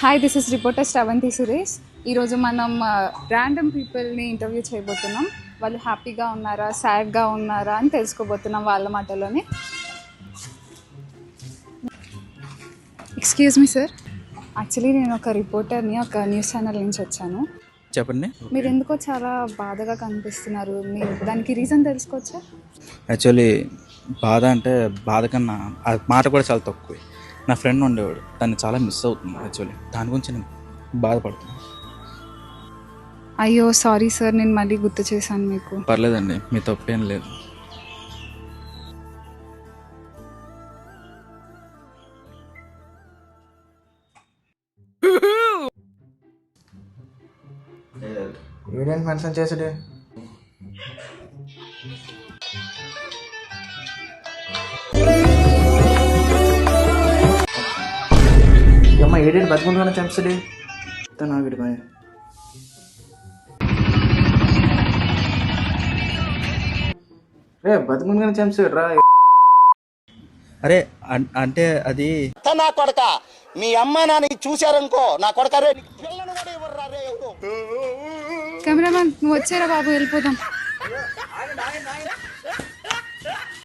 Hi, this is reporter Sravanthi Suresh. ఈరోజు మనం random పీపుల్ని ఇంటర్వ్యూ చేయబోతున్నాం. వాళ్ళు హ్యాపీగా ఉన్నారా, సాడ్గా ఉన్నారా అని తెలుసుకోబోతున్నాం వాళ్ళ మాటలోనే. ఎక్స్క్యూజ్ మీ సార్, యాక్చువల్లీ నేను ఒక రిపోర్టర్ని, ఒక న్యూస్ ఛానల్ నుంచి వచ్చాను. చెప్పండి. మీరు ఎందుకో చాలా బాధగా కనిపిస్తున్నారు, మీరు దానికి రీజన్ తెలుసుకోవచ్చా? యాక్చువల్లీ బాధ అంటే బాధ కన్నా ఆ మాట కూడా చాలా తక్కువ. నా ఫ్రెండ్ ఉండేవాడు, దాన్ని చాలా మిస్ అవుతుంది. యాక్చువల్లీ దాని గురించి నేను బాధపడుతున్నాను. అయ్యో సారీ సార్, నేను మళ్ళీ గుర్తు చేశాను మీకు. పర్లేదండి, మీ తప్పేం లేదు. వీడేంటి మెన్షన్ చేసుడే? అమ్మ ఏడేంటి బతుకుంటున్నా చంపసుడే నా వీడి పని. రే బతుకుంటున్నా చంపసుడు రా. అరే అంటే అది నా కొడక మీ అమ్మ నాన్న చూశారనుకో నా కొడక రే పిల్లను కూడా ఇవ్వరా రే ఎవరు. కెమెరామ్యాన్ నువ్వు వచ్చారా బాబు, వెళ్ళిపోదాం.